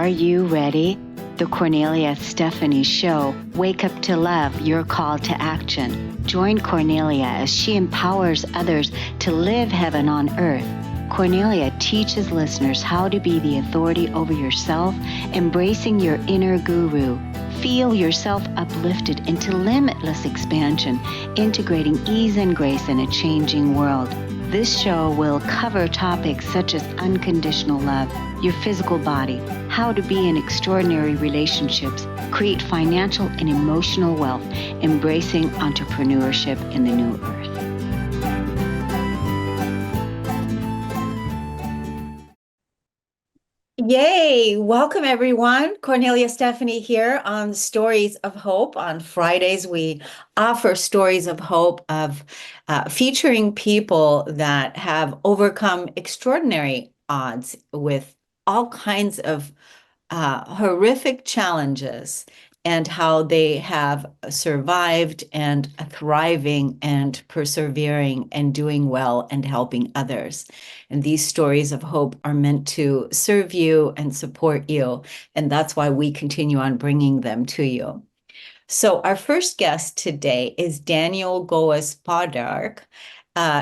Are you ready? The Cornelia Stephanie Show. Wake up to love, your call to action. Join Cornelia as she empowers others to live heaven on earth. Cornelia teaches listeners how to be the authority over yourself, embracing your inner guru. Feel yourself uplifted into limitless expansion, integrating ease and grace in a changing world. This show will cover topics such as unconditional love, your physical body, how to be in extraordinary relationships, create financial and emotional wealth, embracing entrepreneurship in the new earth. Yay! Welcome, everyone. Cornelia Stephanie here on Stories of Hope. On Fridays, we offer stories of hope of featuring people that have overcome extraordinary odds with all kinds of horrific challenges and how they have survived and thriving and persevering and doing well and helping others. And these stories of hope are meant to serve you and support you. And that's why we continue on bringing them to you. So our first guest today is Daniel Goas Podark.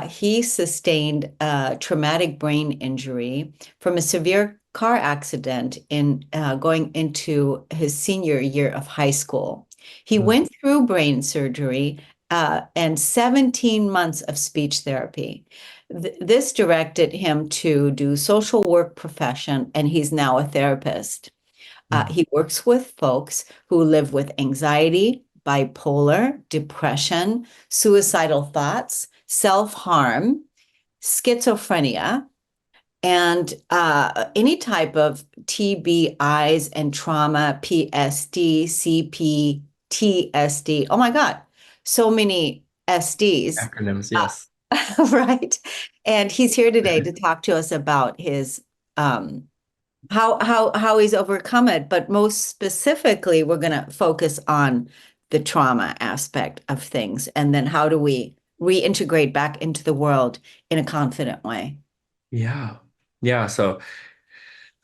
He sustained a traumatic brain injury from a severe car accident in going into his senior year of high school. He went through brain surgery and 17 months of speech therapy. This directed him to do social work profession, and he's now a therapist. He works with folks who live with anxiety, bipolar, depression, suicidal thoughts, self-harm, schizophrenia, and any type of TBIs and trauma, PSD, CPTSD. Oh my God, so many SDs. Acronyms, yes. Right. And he's here today to talk to us about his how he's overcome it. But most specifically, we're going to focus on the trauma aspect of things, and then how do we reintegrate back into the world in a confident way. Yeah. So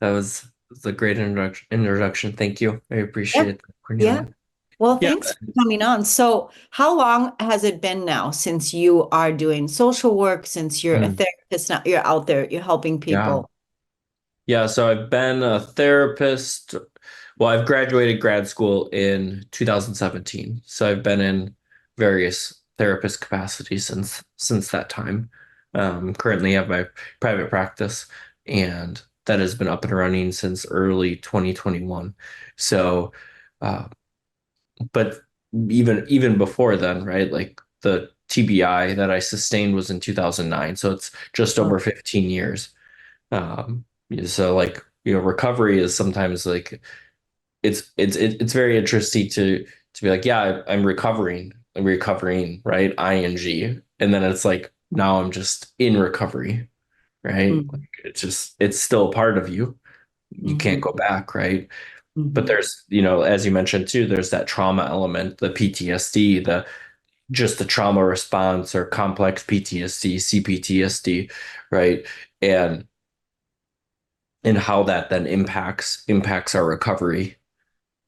that was a great introduction. Thank you. I appreciate it, Yeah. Cornelia. Well, Yeah. thanks for coming on. So, how long has it been now since you are doing social work, since you're a Mm. therapist, now you're out there, you're helping Yeah. people? So I've been a therapist. Well, I've graduated grad school in 2017. So I've been in various therapist capacities since that time. Currently have my private practice, and that has been up and running since early 2021. So, uh, but even before then, right? Like the TBI that I sustained was in 2009, so it's just Oh, over 15 years. So like, recovery is sometimes like it's very interesting to be like, yeah, I'm recovering, right? ING, and then it's like now I'm just in recovery, right? mm, Like it's still a part of you. You can't mhm, go back, right? But mhm. there's, as you mentioned too, there's that trauma element, the PTSD, just the trauma response or complex PTSD, CPTSD, right? And how that then impacts our recovery.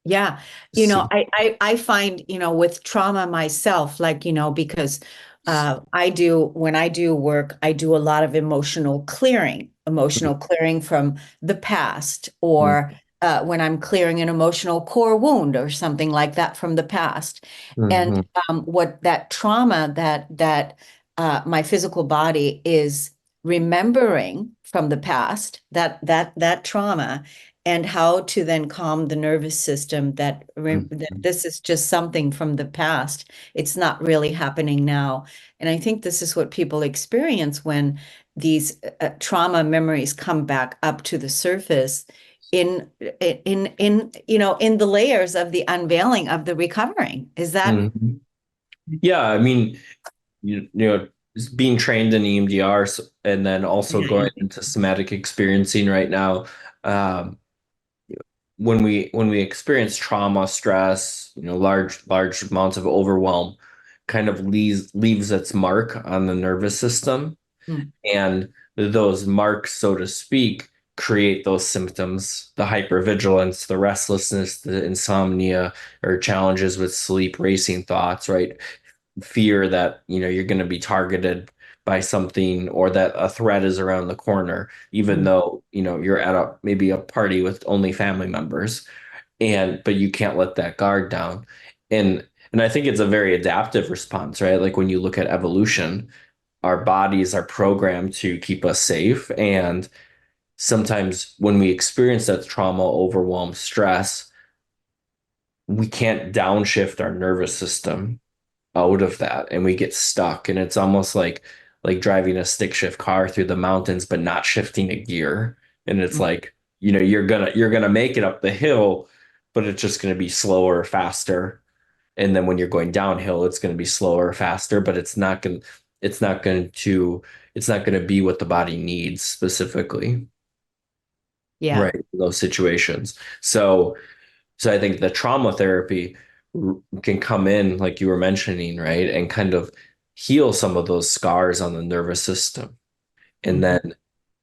Yeah. So, I find, with trauma myself, like, because when I do work, I do a lot of emotional clearing from the past, or when I'm clearing an emotional core wound or something like that from the past. And mm-hmm. what that trauma that my physical body is remembering from the past, that trauma, and how to then calm the nervous system that this is just something from the past. It's not really happening now. And I think this is what people experience when these trauma memories come back up to the surface in the layers of the unveiling of the recovering. Is that? Mm-hmm. Yeah, I mean, being trained in EMDR, and then also Yeah. going into somatic experiencing right now. Um, when we experience trauma, stress, large amounts of overwhelm, kind of leaves its mark on the nervous system, Mm, and those marks, so to speak, create those symptoms, the hypervigilance, the restlessness, the insomnia, or challenges with sleep, racing thoughts, right? Fear that, you're going to be targeted by something or that a threat is around the corner, even Mm. though, you're at maybe a party with only family members but you can't let that guard down. And I think it's a very adaptive response, right? Like when you look at evolution, our bodies are programmed to keep us safe. And sometimes when we experience that trauma, overwhelm, stress, we can't downshift our nervous system out of that and we get stuck. And it's almost like driving a stick shift car through the mountains, but not shifting a gear. And it's Mm. like, you're gonna make it up the hill, but it's just gonna be slower, faster. And then when you're going downhill, it's gonna be slower, faster, but it's not going to it's not going to be what the body needs specifically, Yeah. right? In those situations. So I think the trauma therapy can come in, like you were mentioning, right? And kind of heal some of those scars on the nervous system. And Mhm. then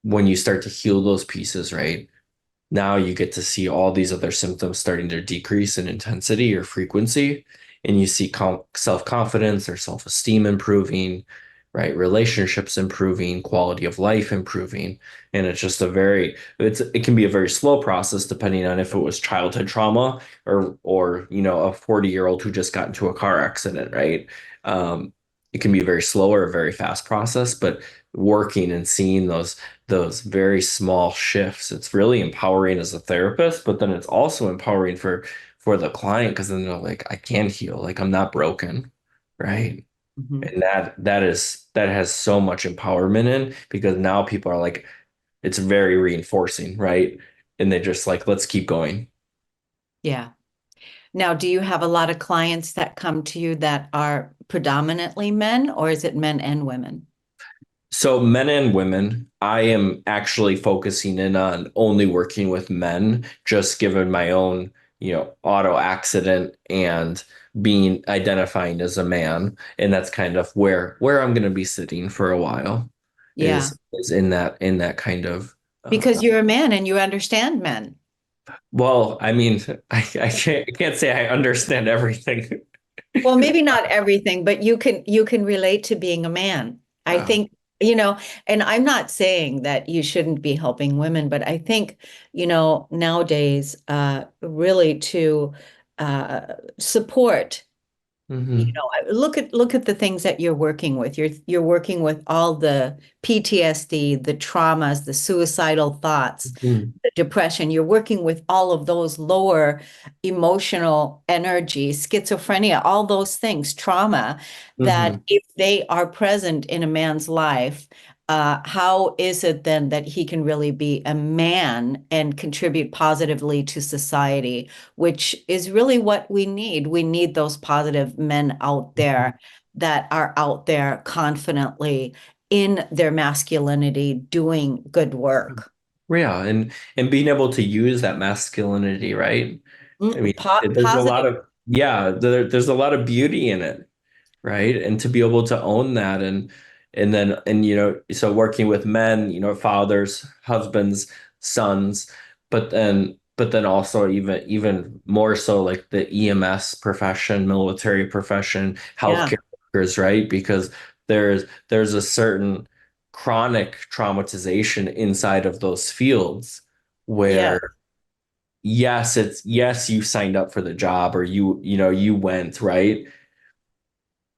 when you start to heal those pieces, right? Now you get to see all these other symptoms starting to decrease in intensity or frequency, and you see self-confidence or self-esteem improving, right? Relationships improving, quality of life improving. And it's just it can be a very slow process depending on if it was childhood trauma or a 40-year-old who just got into a car accident, right? It can be a very slow or a very fast process, but working and seeing those very small shifts. It's really empowering as a therapist, but then it's also empowering for the client because then they're like, I can heal, like I'm not broken, right? Mhm. And that has so much empowerment in because now people are like, it's very reinforcing, right? And they just like, let's keep going. Yeah. Now, do you have a lot of clients that come to you that are predominantly men, or is it men and women? So men and women, I am actually focusing in on only working with men, just given my own, auto accident and being identifying as a man. And that's kind of where I'm going to be sitting for a while Yeah, is in that kind of because you're a man and you understand men. well, I mean, I can't say I understand everything. Well, maybe not everything, but you can relate to being a man. I Uh, think, and I'm not saying that you shouldn't be helping women, but I think, nowadays, really to support. mhm, Look at the things that you're working with. You're working with all the PTSD, the traumas, the suicidal thoughts, mhm, the depression. You're working with all of those lower emotional energy, schizophrenia, all those things, trauma, that mhm, if they are present in a man's life, how is it then that he can really be a man and contribute positively to society, which is really what we need? We need those positive men out mhm. there that are out there confidently in their masculinity doing good work. Yeah, and being able to use that masculinity, right? I mean, there's a lot Positive. of yeah, there's a lot of beauty in it, right? And to be able to own that and so working with men, fathers, husbands, sons, but then also even more so like the EMS profession, military profession, Yeah. healthcare workers, right? Because there's a certain chronic traumatization inside of those fields Yeah. where yes, you signed up for the job or you went, right?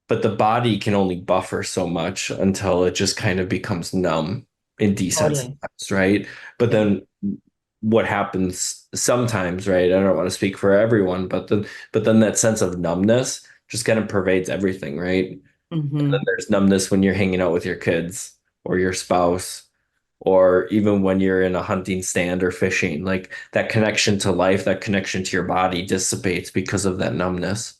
But the body can only buffer so much until it just kind of becomes numb and Totally. desensitized, right? But Yeah. then what happens sometimes, right? I don't want to speak for everyone, but then that sense of numbness just kind of pervades everything, right? And then Hmm. there's numbness when you're hanging out with your kids or your spouse, or even when you're in a hunting stand or fishing. Like that connection to life, that connection to your body dissipates because of that numbness.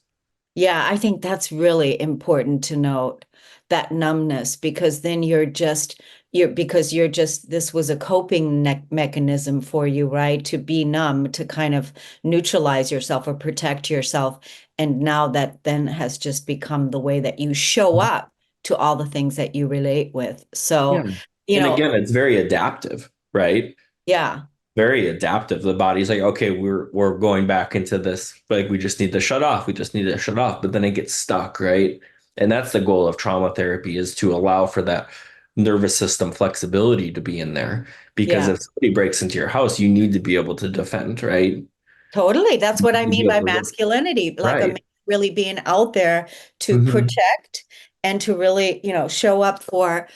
Yeah, I think that's really important to note, that numbness, because then you're just this was a coping mechanism for you, right? To be numb, to kind of neutralize yourself or protect yourself. And now that then has just become the way that you show up to all the things that you relate with. Yeah. So, you And know, again, it's very adaptive, right? Yeah. Very adaptive. The body's like, okay, we're going back into this. Like we just need to shut off. We just need to shut off. But then it gets stuck, right? And that's the goal of trauma therapy is to allow for that nervous system flexibility to be in there. Because Yeah. if somebody breaks into your house, you need to be able to defend, right? Totally. That's You what I need to be mean able by to live. masculinity, like a man Right. really being out there to Hmm. protect and to really, show up for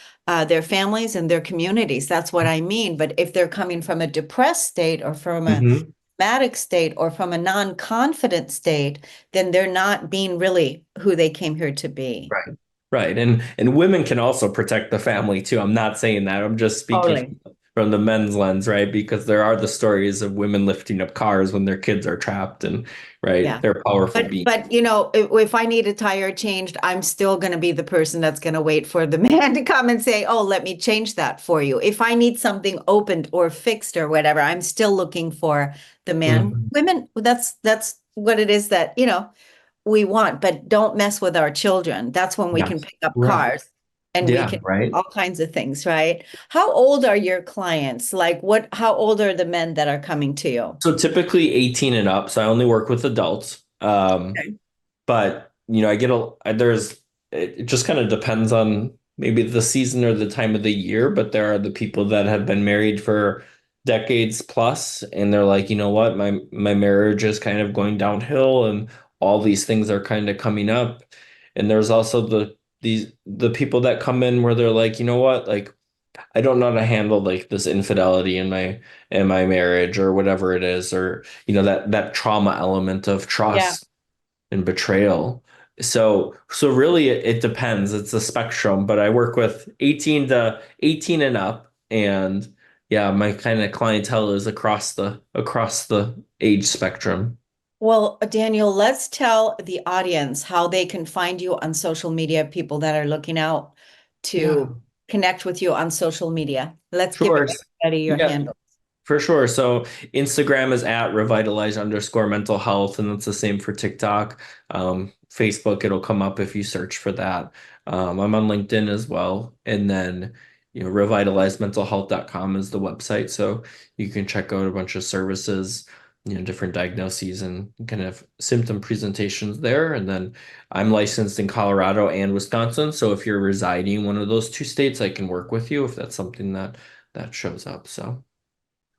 their families and their communities. That's what I mean. But if they're coming from a depressed state or from a Hmm. traumatic state or from a non-confident state, then they're not being really who they came here to be. Right. Right. And women can also protect the family too. I'm not saying that. I'm just speaking Totally. from the men's lens, right? Because there are the stories of women lifting up cars when their kids are trapped and right, Yeah. they're powerful beings. But if I need a tire changed, I'm still going to be the person that's going to wait for the man to come and say, "Oh, let me change that for you." If I need something opened or fixed or whatever, I'm still looking for the man. Mhm. Women, that's what it is that, we want, but don't mess with our children. That's when we can Yes. pick up Right. cars and we Yeah, can right. all kinds of things, right? How old are your clients? Like how old are the men that are coming to you? So typically 18 and up. So I only work with adults. Okay. But I get there's it just kind of depends on maybe the season or the time of the year, but there are the people that have been married for decades plus, and they're like, you know what, my marriage is kind of going downhill, and all these things are kind of coming up. And there's also the people that come in where they're like, you know what, like I don't know how to handle like this infidelity in my marriage or whatever it is, or that trauma element of Yeah. trust and betrayal. So really it depends. It's a spectrum, but I work with 18 and up, and yeah, my kind of clientele is across the age spectrum. Well, Daniel, let's tell the audience how they can find you on social media, people that are looking out Yeah, to connect with you on social media. Let's give sure. everybody your Yeah, handle. for sure. So Instagram is at revitalize_mental health, and that's the same for TikTok. Facebook, it'll come up if you search for that. I'm on LinkedIn as well. And then, revitalizementalhealth.com is the website. So you can check out a bunch of services, different diagnoses and kind of symptom presentations there. And then I'm licensed in Colorado and Wisconsin. So if you're residing in one of those two states, I can work with you if that's something that shows up. So.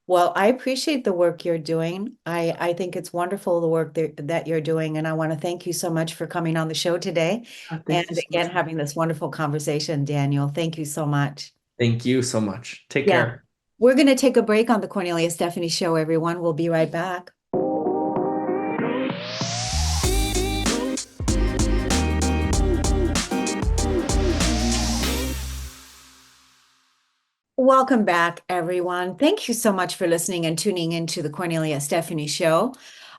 Well, I appreciate the work you're doing. I think it's wonderful the work that you're doing, and I want to thank you so much for coming on the show today and Thank you so again much. having this wonderful conversation, Daniel. Thank you so much. Thank you so much. Take Yeah. care. We're going to take a break on the Cornelia Stephanie Show, everyone. We'll be right back. Welcome back, everyone. Thank you so much for listening and tuning into the Cornelia Stephanie Show.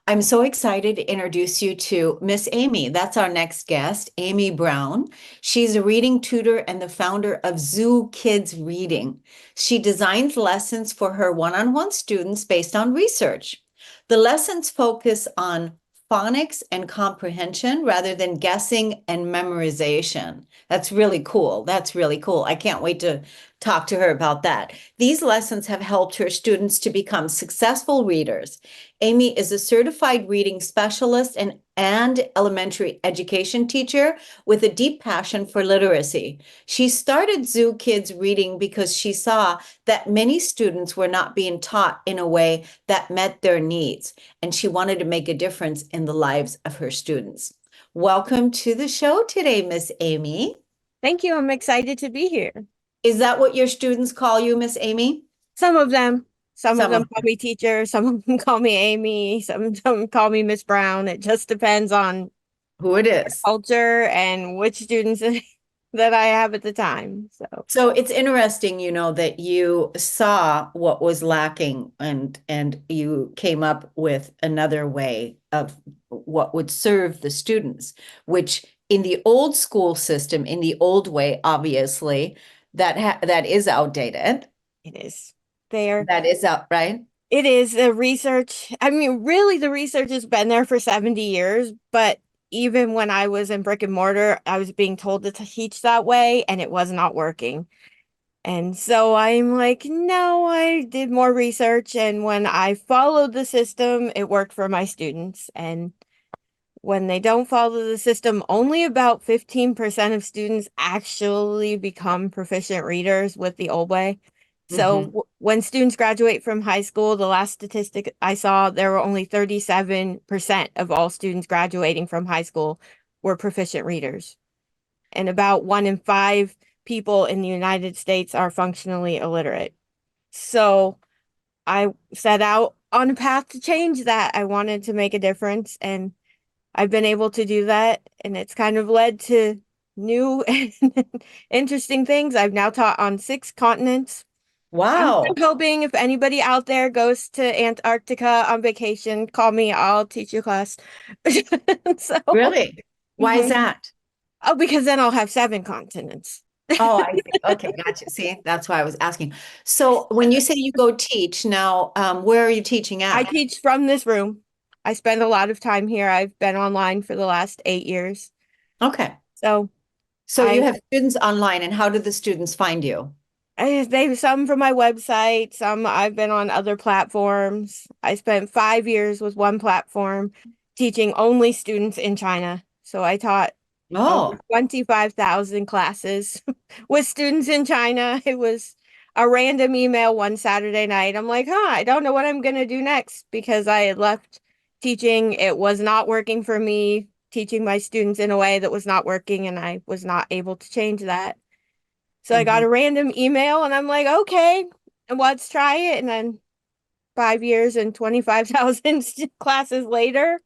I'm so excited to introduce you to Miss Amy. That's our next guest, Amy Brown. She's a reading tutor and the founder of Zoo Kids Reading. She designs lessons for her one-on-one students based on research. The lessons focus on phonics and comprehension rather than guessing and memorization. That's really cool. That's really cool. I can't wait to talk to her about that. These lessons have helped her students to become successful readers. Amy is a certified reading specialist and elementary education teacher with a deep passion for literacy. She started Zoo Kids Reading because she saw that many students were not being taught in a way that met their needs, and she wanted to make a difference in the lives of her students. Welcome to the show today, Miss Amy. Thank you. I'm excited to be here. Is that what your students call you, Miss Amy? Some of them, some of Some them of call me teacher, some of them call me Amy, some of them call me Miss Brown. It just depends on who it is. culture and which students that I have at the time. So it's interesting, that you saw what was lacking and you came up with another way of what would serve the students, which in the old school system, in the old way, obviously, that is outdated. it is there. That is out, right? It is the research. I mean, really, the research has been there for 70 years, but even when I was in brick and mortar, I was being told to teach that way and it was not working. And so I'm like, no, I did more research. And when I followed the system, it worked for my students. And when they don't follow the system, only about 15% of students actually become proficient readers with the old way. So Mhm. when students graduate from high school, the last statistic I saw, there were only 37% of all students graduating from high school were proficient readers. And about 1 in 5 people in the United States are functionally illiterate. So I set out on a path to change that. I wanted to make a difference, and I've been able to do that. And it's kind of led to new and interesting things. I've now taught on 6 continents. I'm Wow. hoping if anybody out there goes to Antarctica on vacation, call me. I'll teach you a class. So, Really? Why is mhm. that? Oh, because then I'll have 7 continents. Oh, I see. Okay, gotcha. See, that's why I was asking. So when you say you go teach now, where are you teaching I at? teach from this room. I spend a lot of time here. I've been online for the last 8 years. Okay. So So you I have students online, and how do the students find you? they some from my website, some I've been on other platforms. I spent 5 years with one platform teaching only students in China. So I taught over Oh, 25,000 classes with students in China. It was a random email one Saturday night. I'm like, I don't know what I'm going to do next because I had left teaching. It was not working for me, teaching my students in a way that was not working, and I was not able to change that. So I got mhm. a random email and I'm like, okay, and let's try it. And then 5 years and 25,000 classes later,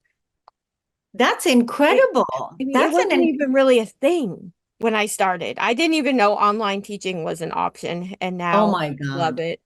That's it, incredible. I mean, it That's wasn't even really a thing when I started. I didn't even know online teaching was an option, and oh now my I love God. it.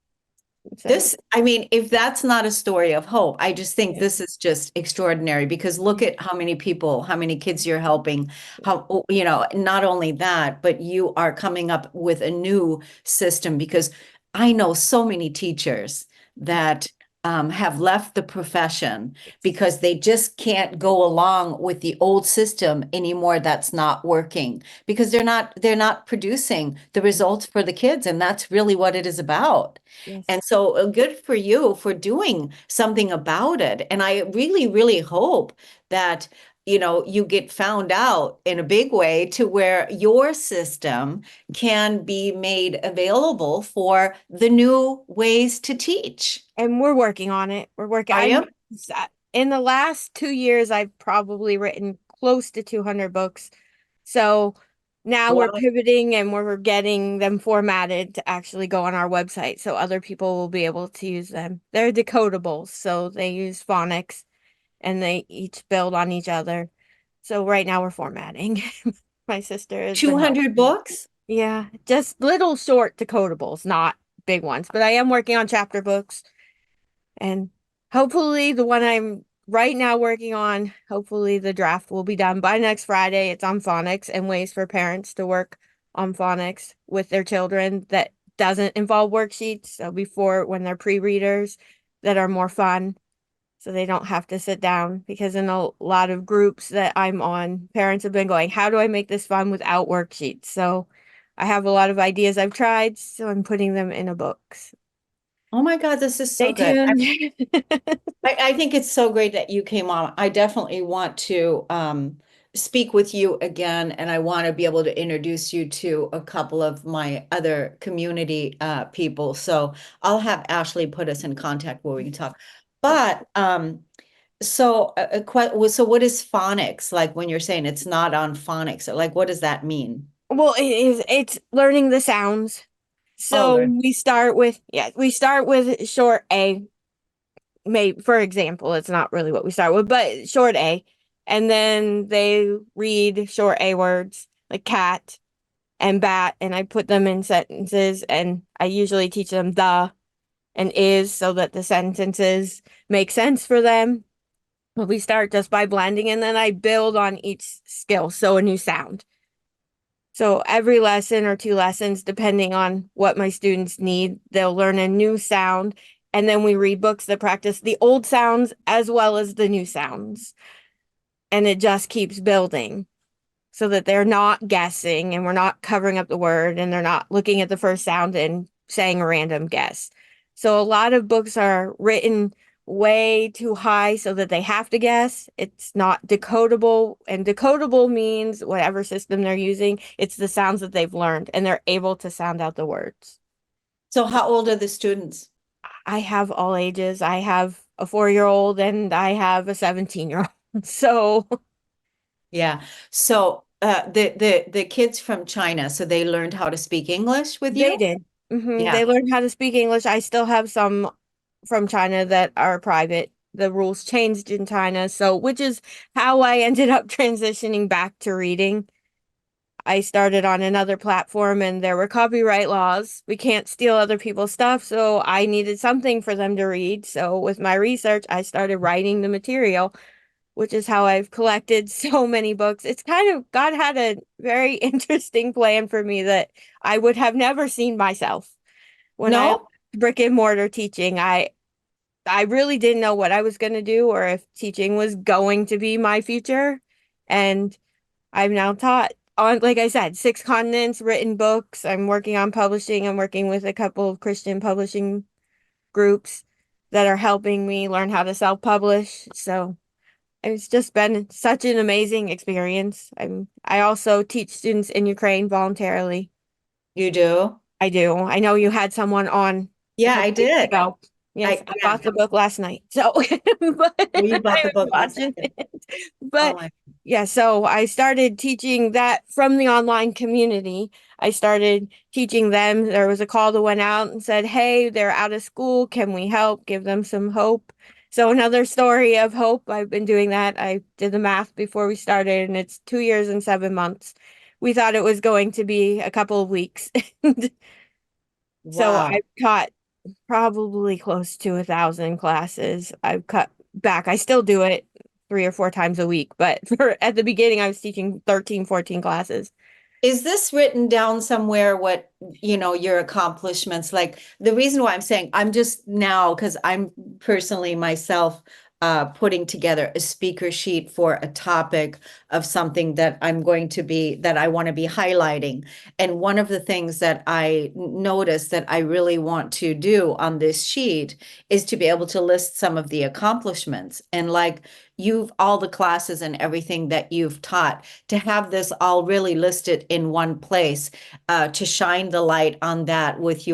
So, This, I mean, if that's not a story of hope, I just think yeah. this is just extraordinary because look at how many people, how many kids you're helping, how, you know, not only that, but you are coming up with a new system because I know so many teachers that have left the profession because they just can't go along with the old system anymore that's not working because they're not producing the results for the kids, and that's really what it is about. Yes. And so good for you for doing something about it. And I really, really hope that, you know, you get found out in a big way to where your system can be made available for the new ways to teach. And we're working on it. We're working. Are you? In the last 2 years, I've probably written close to 200 books. So now we're Wow. pivoting and we're getting them formatted to actually go on our website so other people will be able to use them. They're decodables, so they use phonics and they each build on each other. So right now we're formatting. My sister has been helping 200 me. books? Yeah, just little short decodables, not big ones. But I am working on chapter books, and hopefully the one I'm right now working on, hopefully the draft will be done by next Friday. It's on phonics and ways for parents to work on phonics with their children that doesn't involve worksheets. So before when they're pre-readers that are more fun. So they don't have to sit down because in a lot of groups that I'm on, parents have been going, how do I make this fun without worksheets? So I have a lot of ideas I've tried, so I'm putting them in a book. Oh my God, this is so Stay good. tuned. I think it's so great that you came on. I definitely want to speak with you again, and I want to be able to introduce you to a couple of my other community people. So I'll have Ashley put us in contact where we can talk. But so what is phonics like when you're saying it's not on phonics? Like, what does that mean? Well, it's learning the sounds. Oh, So learn. we start with short A. Maybe for example, it's not really what we start with, but short A. And then they read short A words like cat and bat, and I put them in sentences, and I usually teach them the and is so that the sentences make sense for them. But we start just by blending, and then I build on each skill. So a new sound. So every lesson or 2 lessons, depending on what my students need, they'll learn a new sound. And then we read books that practice the old sounds as well as the new sounds. And it just keeps building. so that they're not guessing and we're not covering up the word and they're not looking at the first sound and saying a random guess. So a lot of books are written way too high so that they have to guess. It's not decodable, and decodable means whatever system they're using, it's the sounds that they've learned and they're able to sound out the words. So how old are the students? I have all ages. I have a 4-year-old and I have a 17-year-old. So Yeah. So the kids from China, so they learned how to speak English with they you? did. Yeah. They learned how to speak English. I still have some from China that are private. The rules changed in China, so which is how I ended up transitioning back to reading. I started on another platform and there were copyright laws. We can't steal other people's stuff, so I needed something for them to read. So with my research, I started writing the material, which is how I've collected so many books. It's kind of God had a very interesting plan for me that I would have never seen myself when I No? brick and mortar teaching. I really didn't know what I was going to do or if teaching was going to be my future. And I've now taught on, like I said, 6 continents, written books. I'm working on publishing. I'm working with a couple of Christian publishing groups that are helping me learn how to self-publish. So it's just been such an amazing experience. I also teach students in Ukraine voluntarily. You do? I do. I know you had someone on a Yeah, I couple weeks did. ago. Yes, I Yeah. bought the book last night. So, but Oh, you bought I the was book last watching night. it. Oh But my. yeah, so I started teaching that from the online community. I started teaching them. There was a call that went out and said, "Hey, they're out of school. Can we help? Give them some hope." So another story of hope. I've been doing that. I did the math before we started, and it's 2 years and 7 months. We thought it was going to be a couple of weeks. So Wow. I've taught probably close to 1,000 classes. I've cut back. I still do it 3 or 4 times a week, but at the beginning, I was teaching 13, 14 classes. Is this written down somewhere what, your accomplishments? Like the reason why I'm saying I'm just now, because I'm personally myself putting together a speaker sheet for a topic of something that that I want to be highlighting. And one of the things that I noticed that I really want to do on this sheet is to be able to list some of the accomplishments. And like all the classes and everything that you've taught, to have this all really listed in one place, to shine the light on that with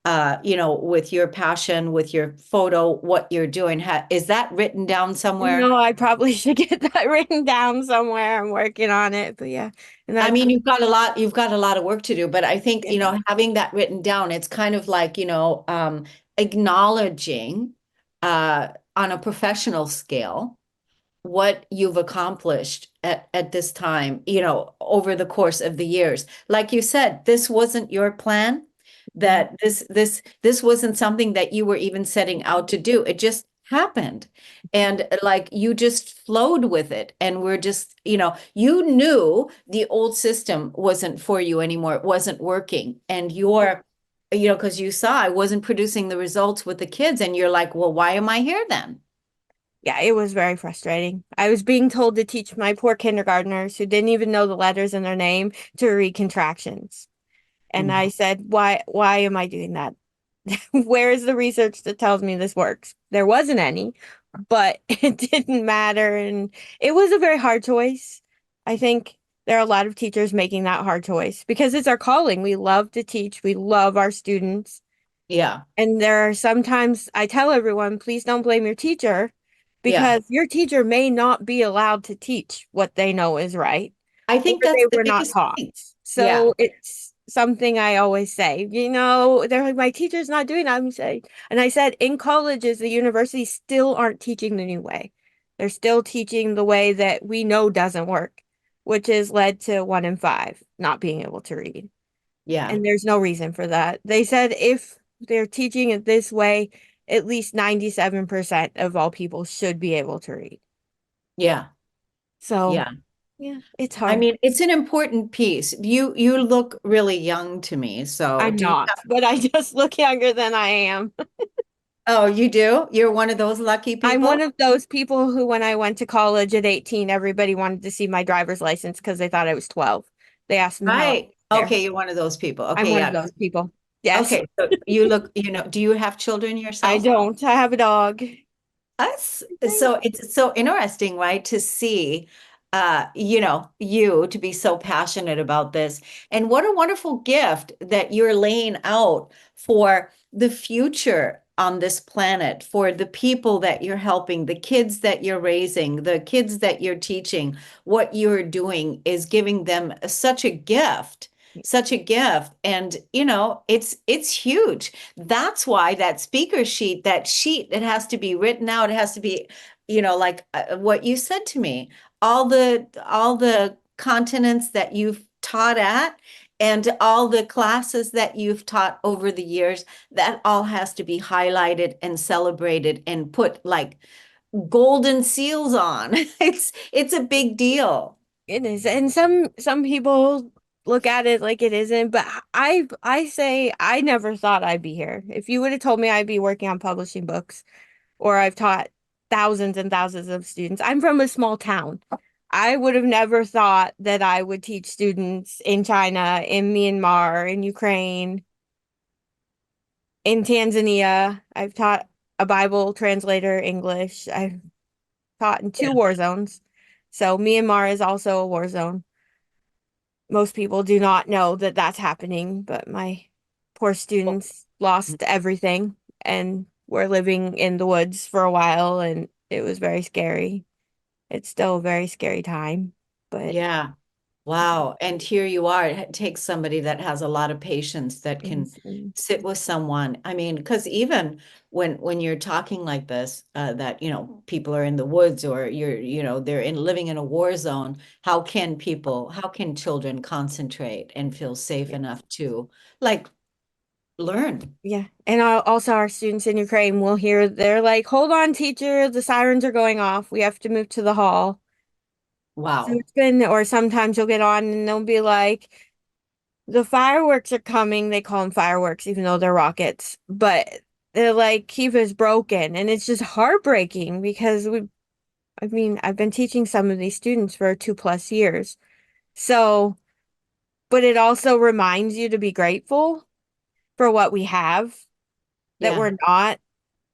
with your passion, with your photo, what you're doing. Is that written down somewhere? No, I probably should get that written down somewhere. I'm working on it, but yeah, and I that's mean, you've got a lot of work to do, but I think, yeah. having that written down, it's kind of like, acknowledging on a professional scale what you've accomplished at this time, over the course of the years. Like you said, this wasn't your plan, Mhm. that this wasn't something that you were even setting out to do. It just happened. And like you just flowed with it. And we're just, you knew the old system wasn't for you anymore. It wasn't working. And because you saw I wasn't producing the results with the kids, and you're like, well, why am I here then? Yeah, it was very frustrating. I was being told to teach my poor kindergartners who didn't even know the letters in their name to read contractions. And I said, why am I doing that? Where is the research that tells me this works? There wasn't any, but it didn't matter. And it was a very hard choice. I think there are a lot of teachers making that hard choice because it's our calling. We love to teach, we love our students. Yeah. And there are sometimes I tell everyone, please don't blame your teacher Yeah. because your teacher may not be allowed to teach what they know is right I or think that's they the were not biggest taught. thing. Yeah. So it's something I always say, they're like, my teacher's not doing that. I'm saying, and I said, in colleges, the universities still aren't teaching the new way. They're still teaching the way that we know doesn't work, which has led to 1 in 5 not being able to read. Yeah. And there's no reason for that. They said if they're teaching it this way, at least 97% of all people should be able to read. Yeah. So, Yeah. yeah, it's I hard. mean, it's an important piece. You look really young to me. So I'm do you not, but I just look younger than I am. Oh, you do? You're one of those lucky I'm one people? of those people who, when I went to college at 18, everybody wanted to see my driver's license because they thought I was 12. They asked me how I Right. was there. Okay, you're one of those people. I'm Okay, one of yeah. those people. Yes, Okay, so you look, do you have children I yourself? don't. I have a dog. Us. So it's so interesting, right, to see you to be so passionate about this. And what a wonderful gift that you're laying out for the future on this planet, for the people that you're helping, the kids that you're raising, the kids that you're teaching. What you're doing is giving them such a gift. Such a gift. And it's huge. That's why that speaker sheet, that sheet, it has to be written out. It has to be, like what you said to me, all the continents that you've taught at and all the classes that you've taught over the years, that all has to be highlighted and celebrated and put like golden seals on. It's a big deal. It is. And some people look at it like it isn't, but I say I never thought I'd be here. If you would have told me I'd be working on publishing books or I've taught thousands and thousands of students. I'm from a small town. I would have never thought that I would teach students in China, in Myanmar, in Ukraine, in Tanzania. I've taught a Bible translator English. I've taught in two Yeah. war zones. So Myanmar is also a war zone. Most people do not know that that's happening, but my poor students lost everything and were living in the woods for a while, and it was very scary. It's still a very scary time, but Yeah. Wow. And here you are. It takes somebody that has a lot of patience that can insane. sit with someone. I mean, because even when you're talking like this, that people are in the woods or they're in living in a war zone, how can children concentrate and feel safe Yeah. enough to like learn? Yeah. And also our students in Ukraine will hear they're like, "Hold on, teacher, the sirens are going off. We have to move to the hall." So Wow. it's been, or sometimes you'll get on and they'll be like, the fireworks are coming. They call them fireworks, even though they're rockets. But they're like, Kiva's broken. And it's just heartbreaking because I mean, I've been teaching some of these students for 2+ years. So, but it also reminds you to be grateful for what we have, that Yeah. we're not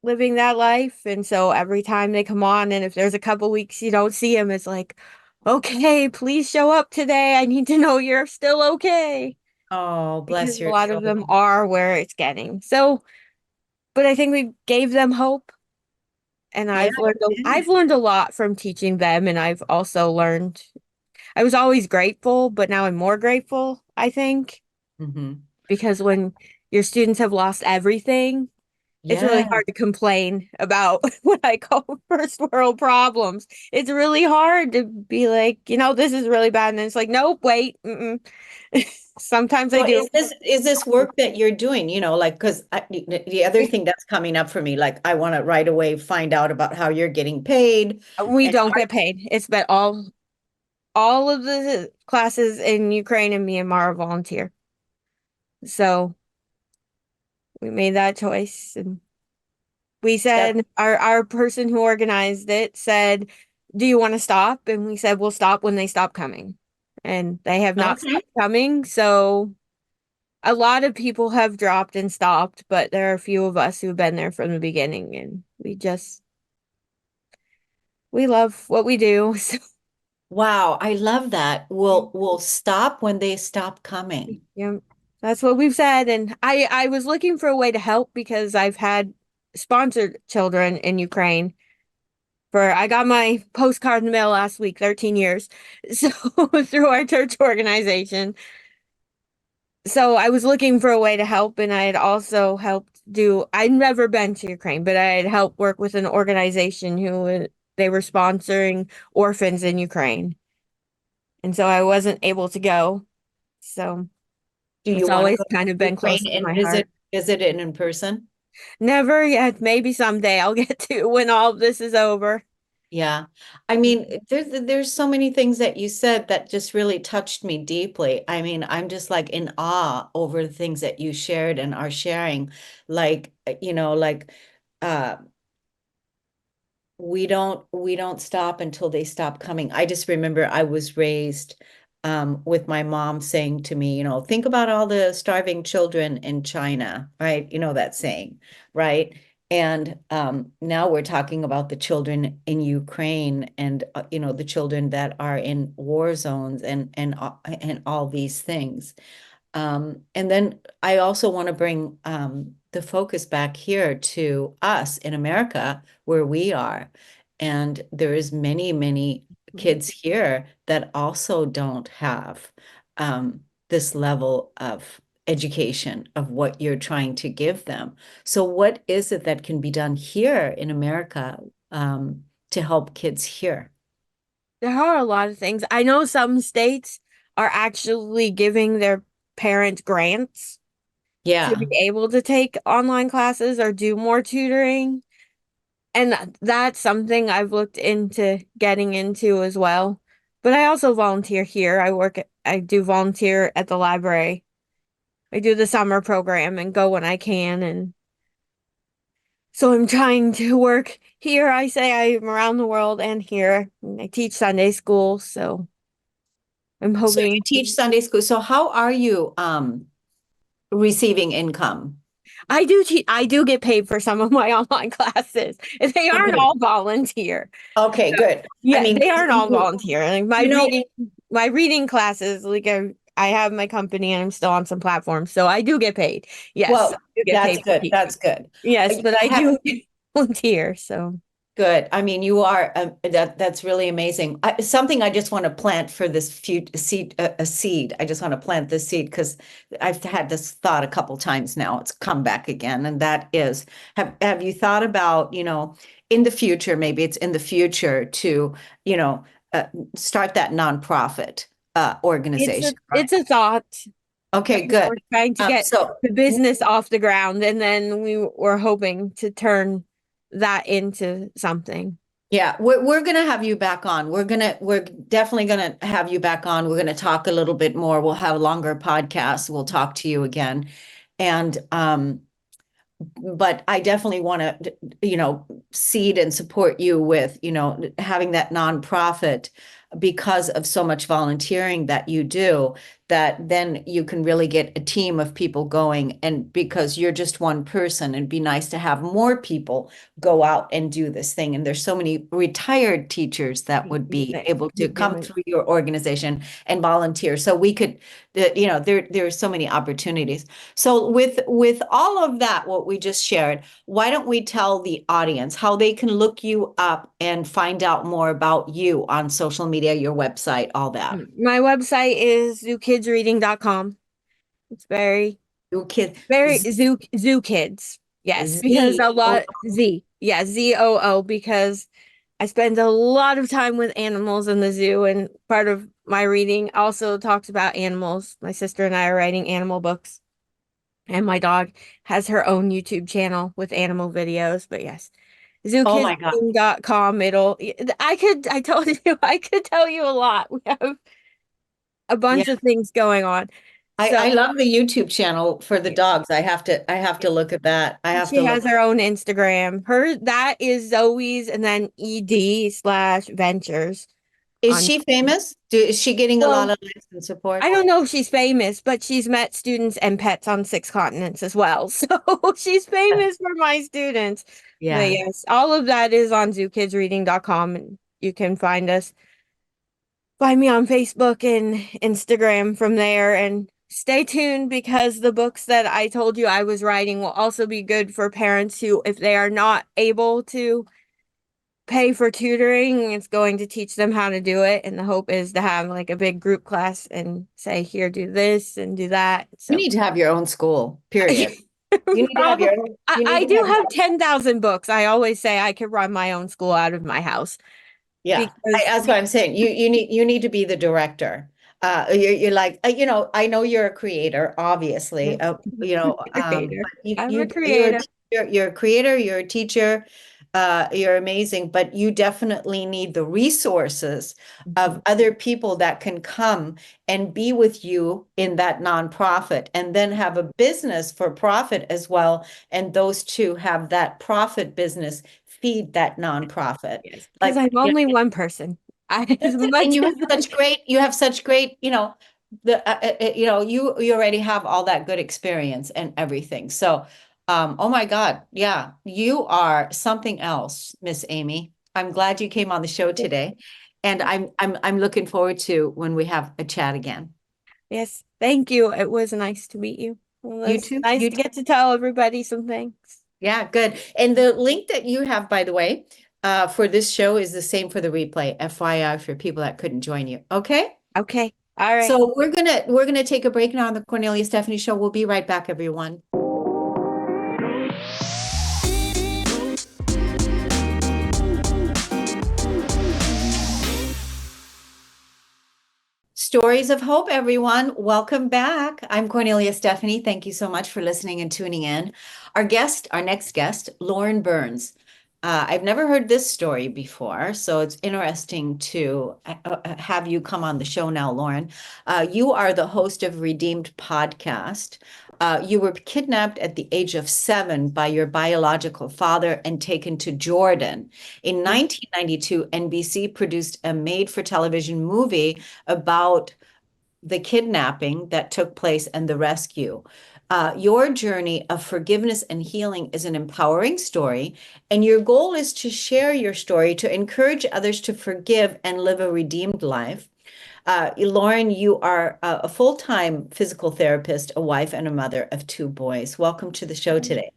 living that life. And so every time they come on, and if there's a couple weeks you don't see them, it's like, okay, please show up today. I need to know you're still okay. Oh, Because bless a your lot of them children. are where it's getting. So, but I think we gave them hope, and Yeah, I've you learned a lot from teaching them, and I've also learned I was always grateful, but now I'm more grateful, I think, did. because when your students have lost everything, it's really Yeah. hard to complain about what I call first world problems. It's really hard to be like, this is really bad, and it's like, nope, wait, sometimes I So do. is this work that you're doing, like because the other thing that's coming up for me, like I want to right away find out about how you're getting paid. We And don't get paid. It's been all of the classes in Ukraine and Myanmar are volunteer. So we made that choice, and we that's said our person who organized it said, "Do you want to stop?" And we said, "We'll stop when they stop coming." And they have not okay. stopped coming. So a lot of people have dropped and stopped, but there are a few of us who've been there from the beginning, and we love what we do. So Wow, I love that. We'll stop when they stop coming. yeah, that's what we've said. And I was looking for a way to help because I've had sponsored children in Ukraine. I got my postcard in the mail last week, 13 years. So through our church organization. So I was looking for a way to help, and I had also helped I'd never been to Ukraine, but I had helped work with an organization they were sponsoring orphans in Ukraine. And so I wasn't able to go. So Do you it's want to always go kind of to been close Ukraine to and my visit heart. visit it in person? Never yet. Maybe someday I'll get to when all of this is over. Yeah. I mean, there's so many things that you said that just really touched me deeply. I mean, I'm just like in awe over the things that you shared and are sharing. Like, like uh, we don't stop until they stop coming. I just remember I was raised with my mom saying to me, think about all the starving children in China, right? You know that saying, right? And now we're talking about the children in Ukraine and the children that are in war zones and all these things. And then I also want to bring the focus back here to us in America, where we are. And there is many, many kids here that also don't have this level of education of what you're trying to give them. So what is it that can be done here in America to help kids here? There are a lot of things. I know some states are actually giving their parents grants to Yeah. be able to take online classes or do more tutoring. And that's something I've looked into getting into as well. But I also volunteer here. I do volunteer at the library. I do the summer program and go when I can. And so I'm trying to work here. I say I'm around the world and here. I teach Sunday school. So I'm So you hoping teach Sunday school. So how are you receiving income? I do get paid for some of my online classes. They Oh, aren't good. all volunteer. Okay, good. I Yeah, mean, they aren't all you, volunteer. Like you know, my reading classes, like I have my company and I'm still on some platforms, so I do get paid. Yes, I well, do get that's paid for good. teaching. That's good. Yes, You but I have do volunteer. So good. I mean, you are that's really amazing. Something I just want to plant for this seed, a seed. I just want to plant this seed because I've had this thought a couple times now. It's come back again, and that is, have you thought about, in the future, maybe it's in the future to, you know, uh, start that nonprofit organization, right? it's a thought. Okay, Right now good. we're trying to get So the business off the ground, and then we were hoping to turn that into something. yeah, we're gonna have you back on. We're definitely gonna have you back on. We're gonna talk a little bit more. We'll have a longer podcast. We'll talk to you again. And but I definitely want to, seed and support you with, having that nonprofit because of so much volunteering that you do, that then you can really get a team of people going. And because you're just one person, it'd be nice to have more people go out and do this thing. And there's so many retired teachers that would be able to come through your organization and volunteer. So we could, there are so many opportunities. So with all of that, what we just shared, why don't we tell the audience how they can look you up and find out more about you on social media, your website, all that? My website is zookidsreading.com. It's Your kid, very Z, zoo kids. Yes, because Z, a O, lot Z. Yeah, ZOO because I spend a lot of time with animals in the zoo, and part of my reading also talks about animals. My sister and I are writing animal books, and my dog has her own YouTube channel with animal videos. But yes, oh my God. zookidsreading.com. I told you, I could tell you a lot. We have a Yeah. bunch of things going on. So I love the YouTube channel for the dogs. I have to look at that. I have to she look. has her own Instagram. That is Zoe's and then ED/Ventures Is on. she famous? Is she getting a lot Well, of likes and support? I don't know if she's famous, but she's met students and pets on 6 continents as well. So she's famous for my students. But Yeah. yes, all of that is on zookidsreading.com, and you can find me on Facebook and Instagram from there. And stay tuned because the books that I told you I was writing will also be good for parents who, if they are not able to pay for tutoring, it's going to teach them how to do it. And the hope is to have like a big group class and say, here, do this and do that. You So need to have your own school, period. You need to have probably, your own, you need I to do have have 10,000 books. I always say I could run my own school out of my house yeah, because that's what I'm saying. You need to be the director. You're like, I know you're a creator, obviously. creator. But you I'm a you're a creator. teacher, you're a creator, you're a teacher. You're amazing, but you definitely need the resources of other people that can come and be with you in that nonprofit and then have a business for profit as well. And those two have that profit business feed that nonprofit. Yes, because Like, I'm only one person. As and much you as have such great, you already have all that good experience and everything. So, oh my God, yeah, you are something else, Miss Amy. I'm glad you came on the show today, and I'm looking forward to when we have a chat again. Yes, thank you. It was nice to meet you. It You was too. nice You to too. get to tell everybody some things. Yeah, good. And the link that you have, by the way, for this show is the same for the replay, FYI, for people that couldn't join you. Okay. Okay. All right. So we're gonna take a break now on the Cornelia Stephanie Show. We'll be right back, everyone. Stories of Hope, everyone. Welcome back. I'm Cornelia Stephanie. Thank you so much for listening and tuning in. Our next guest, Lauren Burns. I've never heard this story before, so it's interesting to have you come on the show now, Lauren. You are the host of Redeemed Podcast. You were kidnapped at the age of 7 by your biological father and taken to Jordan. In 1992, NBC produced a made-for-television movie about the kidnapping that took place and the rescue. Your journey of forgiveness and healing is an empowering story, and your goal is to share your story to encourage others to forgive and live a redeemed life. Lauren, you are a full-time physical therapist, a wife, and a mother of 2 boys. Welcome to the show today.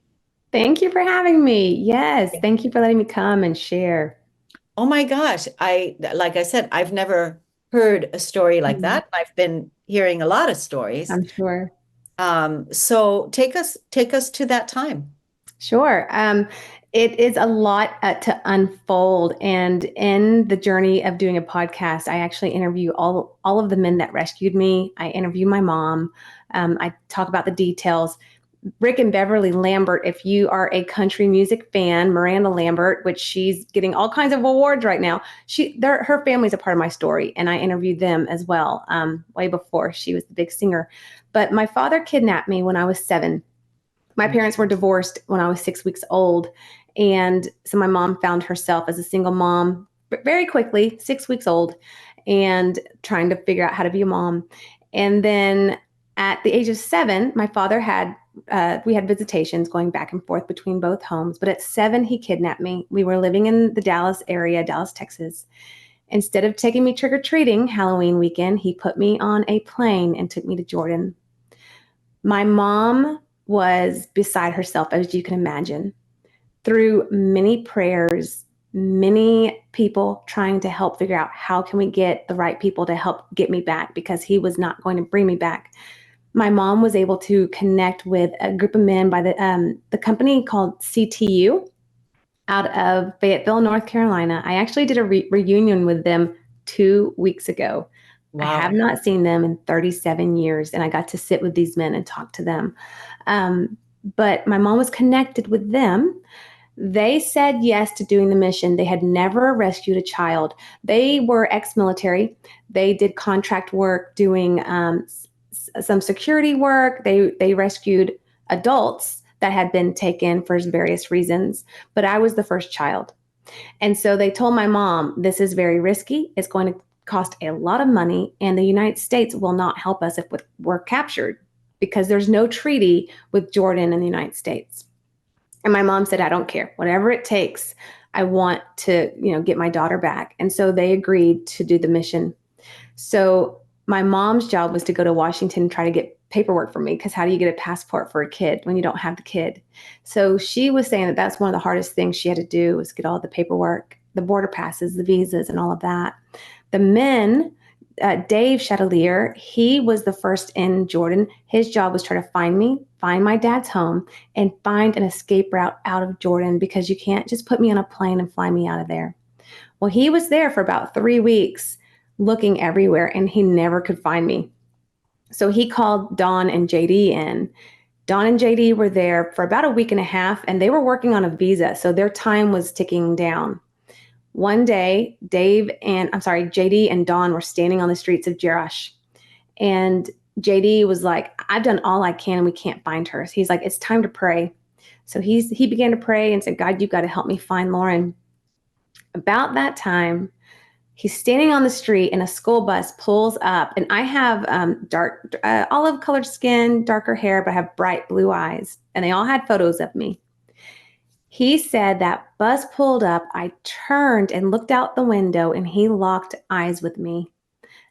Thank you for having me. Yes, thank you for letting me come and share. Oh my gosh, like I said, I've never heard a story like that. I've been hearing a lot of stories. I'm sure. So take us to that time. Sure. It is a lot to unfold. And in the journey of doing a podcast, I actually interview all of the men that rescued me. I interview my mom. I talk about the details. Rick and Beverly Lambert, if you are a country music fan, Miranda Lambert, which she's getting all kinds of awards right now, her family's a part of my story, and I interviewed them as well, way before she was the big singer. But my father kidnapped me when I was 7. My parents were divorced when I was 6 weeks old, and so my mom found herself as a single mom very quickly, 6 weeks old, and trying to figure out how to be a mom. And then at the age of 7, my father we had visitations going back and forth between both homes. But at 7, he kidnapped me. We were living in the Dallas area, Dallas, Texas. Instead of taking me trick-or-treating Halloween weekend, he put me on a plane and took me to Jordan. My mom was beside herself, as you can imagine. Through many prayers, many people trying to help figure out how can we get the right people to help get me back, because he was not going to bring me back. My mom was able to connect with a group of men by the company called CTU out of Fayetteville, North Carolina. I actually did a reunion with them 2 weeks ago. I have not seen them in 37 years, and I got to sit with these men and talk to them. But my mom was connected with them. They said yes to doing the mission. They had never rescued a child. They were ex-military. They did contract work doing some security work. They rescued adults that had been taken for various reasons, but I was the first child. And so they told my mom, this is very risky. It's going to cost a lot of money, and the United States will not help us if we're captured, because there's no treaty with Jordan and the United States. And my mom said, I don't care, whatever it takes. I want to, get my daughter back. And so they agreed to do the mission. So my mom's job was to go to Washington and try to get paperwork for me, because how do you get a passport for a kid when you don't have the kid? So she was saying that that's one of the hardest things she had to do, was get all the paperwork, the border passes, the visas, and all of that. The men, Dave Chatelier, he was the first in Jordan. His job was try to find my dad's home, and find an escape route out of Jordan, because you can't just put me on a plane and fly me out of there. Well, he was there for about 3 weeks looking everywhere, and he never could find me. So he called Dawn and JD in, Don and JD were there for about a week and a half, and they were working on a visa, so their time was ticking down. One day, JD and Don were standing on the streets of Jerash, and JD was like, I've done all I can and we can't find her. So he's like, it's time to pray. So he began to pray and said, God, you've got to help me find Lauren. About that time, he's standing on the street and a school bus pulls up, and I have dark olive colored skin, darker hair, but I have bright blue eyes, and they all had photos of me. He said that bus pulled up, I turned and looked out the window, and he locked eyes with me.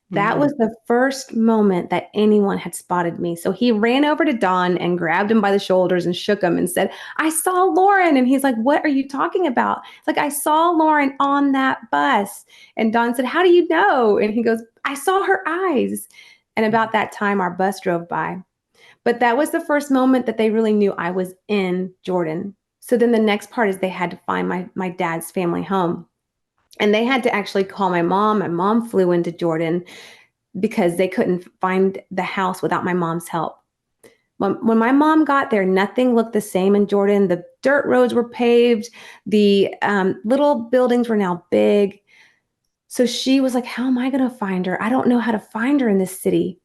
That was the first moment that anyone had spotted me. So he ran over to Don and grabbed him by the shoulders and shook him and said, I saw Lauren. And he's like, what are you talking about? It's like, I saw Lauren on that bus. And Don said, how do you know? And he goes, I saw her eyes. And about that time, our bus drove by. But that was the first moment that they really knew I was in Jordan. So then the next part is they had to find my dad's family home. And they had to actually call my mom. My mom flew into Jordan because they couldn't find the house without my mom's help. When my mom got there, nothing looked the same in Jordan. The dirt roads were paved. The little buildings were now big. So she was like, how am I going to find her? I don't know how to find her in this city.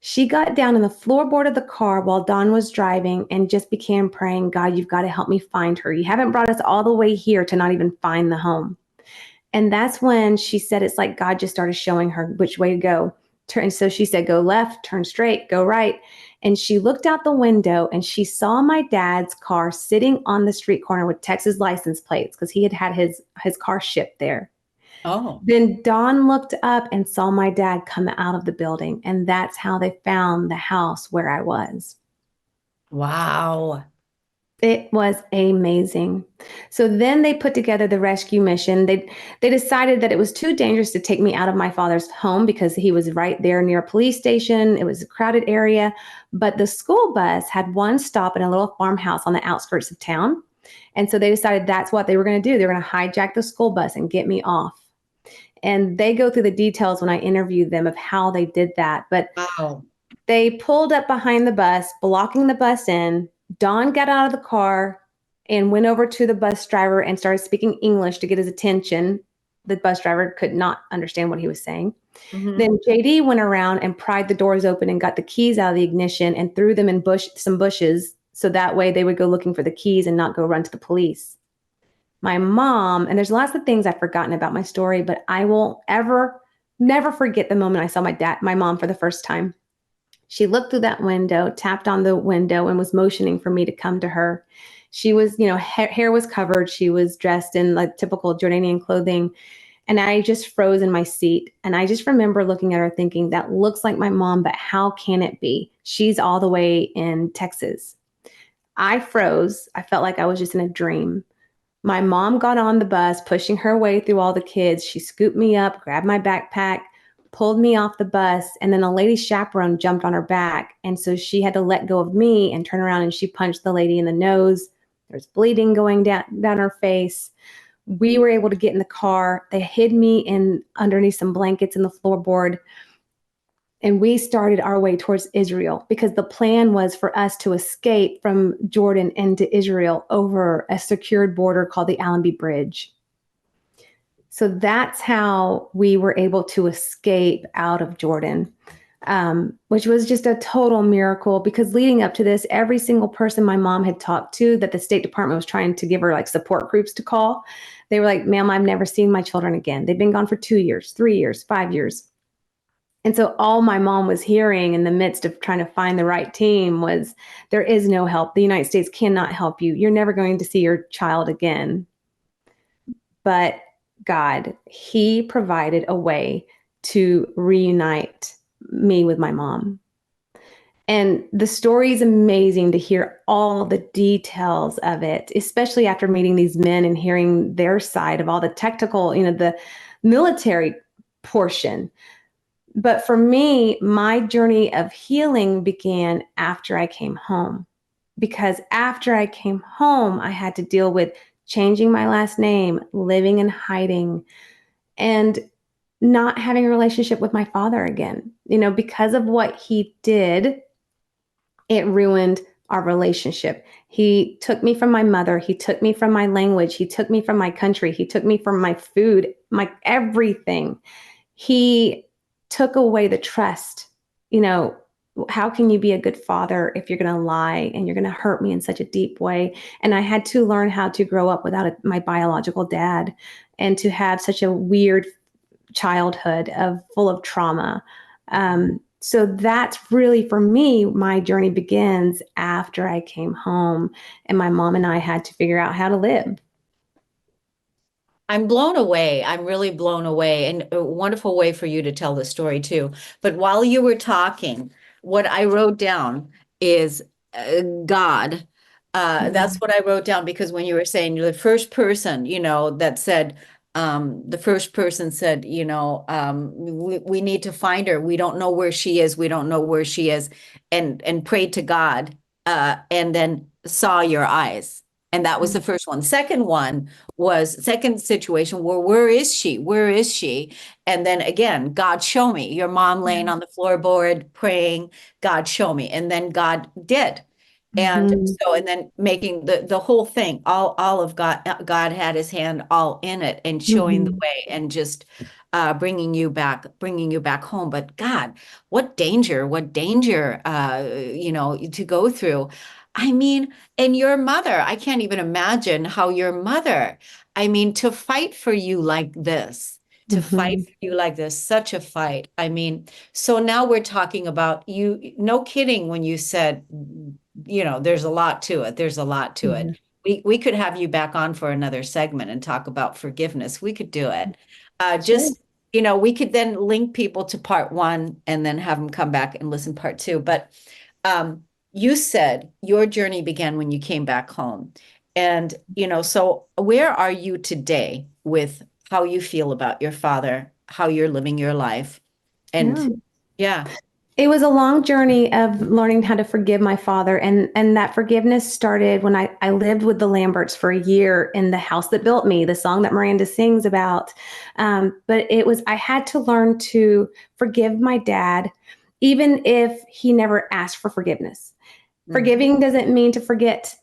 She got down on the floorboard of the car while Don was driving and just began praying, God, you've got to help me find her. You haven't brought us all the way here to not even find the home. And that's when she said, it's like God just started showing her which way to go. And so she said, go left, turn straight, go right. And she looked out the window and she saw my dad's car sitting on the street corner with Texas license plates because he had his car shipped there. Oh, Then Don looked up and saw my dad come out of the building. And that's how they found the house where I was. wow. It was amazing. So then they put together the rescue mission. They decided that it was too dangerous to take me out of my father's home because he was right there near a police station. It was a crowded area. But the school bus had one stop in a little farmhouse on the outskirts of town. And so they decided that's what they were going to do. They were going to hijack the school bus and get me off. And they go through the details when I interviewed them of how they did that. But Wow. they pulled up behind the bus, blocking the bus in. Don got out of the car and went over to the bus driver and started speaking English to get his attention. The bus driver could not understand what he was saying. Mhm. Then JD went around and pried the doors open and got the keys out of the ignition and threw them in some bushes. So that way they would go looking for the keys and not go run to the police. My mom, and there's lots of things I've forgotten about my story, but I won't never forget the moment I saw my mom for the first time. She looked through that window, tapped on the window, and was motioning for me to come to her. She was, hair was covered. She was dressed in like typical Jordanian clothing. And I just froze in my seat. And I just remember looking at her thinking, that looks like my mom, but how can it be? She's all the way in Texas. I froze. I felt like I was just in a dream. My mom got on the bus, pushing her way through all the kids. She scooped me up, grabbed my backpack, pulled me off the bus, and then a lady chaperone jumped on her back. And so she had to let go of me and turn around, and she punched the lady in the nose. There was bleeding going down her face. We were able to get in the car. They hid me in underneath some blankets in the floorboard. And we started our way towards Israel because the plan was for us to escape from Jordan into Israel over a secured border called the Allenby Bridge. So that's how we were able to escape out of Jordan, which was just a total miracle because leading up to this, every single person my mom had talked to that the State Department was trying to give her like support groups to call, they were like, ma'am, I've never seen my children again. They've been gone for 2 years, 3 years, 5 years. And so all my mom was hearing in the midst of trying to find the right team was, there is no help. The United States cannot help you. You're never going to see your child again. But God, he provided a way to reunite me with my mom. And the story is amazing to hear all the details of it, especially after meeting these men and hearing their side of all the technical, the military portion. But for me, my journey of healing began after I came home, because after I came home, I had to deal with changing my last name, living in hiding, and not having a relationship with my father again. Because of what he did, it ruined our relationship. He took me from my mother. He took me from my language. He took me from my country. He took me from my food, my everything. He took away the trust. You know, how can you be a good father if you're going to lie and you're going to hurt me in such a deep way? And I had to learn how to grow up without my biological dad and to have such a weird childhood of full of trauma. So that's really, for me, my journey begins after I came home and my mom and I had to figure out how to live. I'm blown away. I'm really blown away, and a wonderful way for you to tell the story too. But while you were talking, what I wrote down is God. That's what I wrote down because when you were saying you're the first person, that said, the first person said, we need to find her. We don't know where she is. We don't know where she is, and prayed to God, and then saw your eyes. And that was the first one. Second one was second situation where is she? Where is she? And then again, God, show me. Your mom laying on the floorboard praying, God, show me. And then God did. And Mhm. so, and then making the whole thing, all of God had his hand all in it and showing the Mhm. way and just bringing you back home. But God, what danger, to go through. I mean, and your mother, I can't even imagine how your mother, I mean, to fight for you like this, Mhm. such a fight. I mean, so now we're talking about you, no kidding when you said, there's a lot to it. There's a lot to it. Mhm. We could have you back on for another segment and talk about forgiveness. We could do it. Sure. Just, we could then link people to part one and then have them come back and listen part two. But um, you said your journey began when you came back home. And, so where are you today with how you feel about your father, how you're living your life? Yeah. And yeah. It was a long journey of learning how to forgive my father. And that forgiveness started when I lived with the Lamberts for a year in the house that built me, the song that Miranda sings about. But I had to learn to forgive my dad, even if he never asked for forgiveness. Forgiving doesn't mean to forget.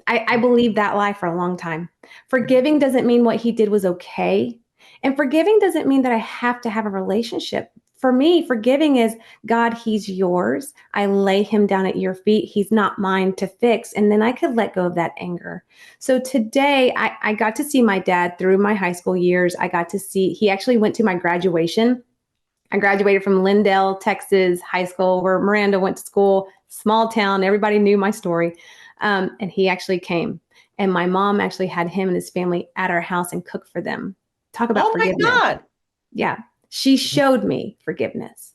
I believed that lie for a long time. Forgiving doesn't mean what he did was okay. And forgiving doesn't mean that I have to have a relationship. For me, forgiving is God, he's yours. I lay him down at your feet. He's not mine to fix. And then I could let go of that anger. So today, I got to see my dad through my high school years. I got to see, he actually went to my graduation. I graduated from Lindale, Texas high school, where Miranda went to school, small town. Everybody knew my story. And he actually came. And my mom actually had him and his family at our house and cooked for them. Talk about Oh my forgiveness. God. Yeah. She showed me forgiveness.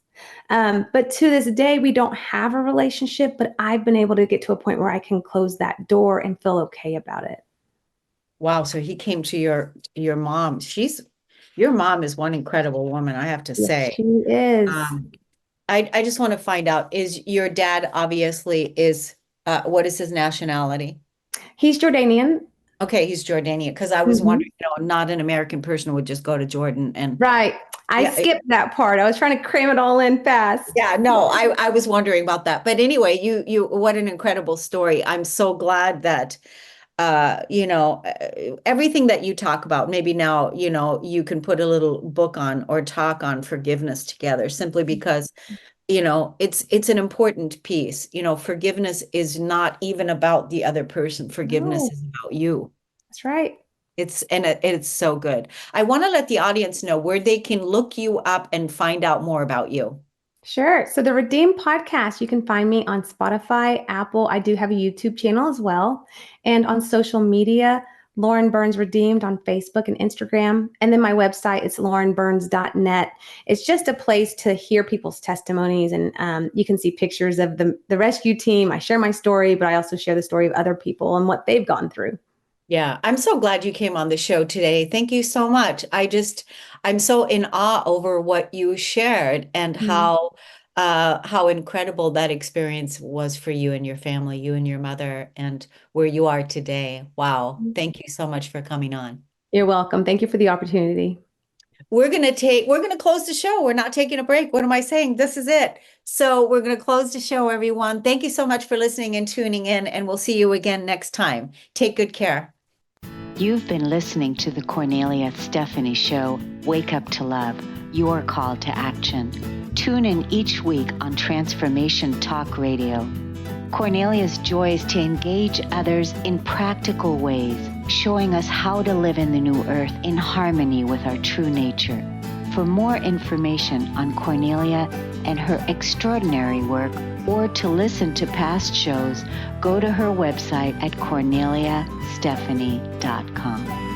But to this day, we don't have a relationship, but I've been able to get to a point where I can close that door and feel okay about it. Wow. So he came to your mom. Your mom is one incredible woman, I have to Yes, say. she is. Um, I just want to find out, is your dad obviously what is his nationality? He's Jordanian. Okay, he's Jordanian, because I was Mhm. wondering, not an American person would just go to Jordan and Right. I yeah, skipped that part. I was trying to cram it all in fast. yeah, no, I was wondering about that. But anyway, what an incredible story. I'm so glad that everything that you talk about, maybe now, you can put a little book on or talk on forgiveness together simply because, it's an important piece. Forgiveness is not even about the other person. Forgiveness No, is about you. that's right. It's so good. I want to let the audience know where they can look you up and find out more about you. Sure. So the Redeem podcast, you can find me on Spotify, Apple. I do have a YouTube channel as well. And on social media, Lauren Burns Redeemed on Facebook and Instagram. And then my website is laurenburns.net. It's just a place to hear people's testimonies. And you can see pictures of the rescue team. I share my story, but I also share the story of other people and what they've gone through. Yeah, I'm so glad you came on the show today. Thank you so much. I'm so in awe over what you shared and Mm. how incredible that experience was for you and your family, you and your mother, and where you are today. Wow. Thank you so much for coming on. You're welcome. Thank you for the opportunity. we're going to close the show. We're not taking a break. What am I saying? This is it. So we're going to close the show, everyone. Thank you so much for listening and tuning in, and we'll see you again next time. Take good care. You've been listening to the Cornelia Stephanie Show, Wake Up to Love, your call to action. Tune in each week on Transformation Talk Radio. Cornelia's joy is to engage others in practical ways, showing us how to live in the new earth in harmony with our true nature. For more information on Cornelia and her extraordinary work, or to listen to past shows, go to her website at corneliastephanie.com.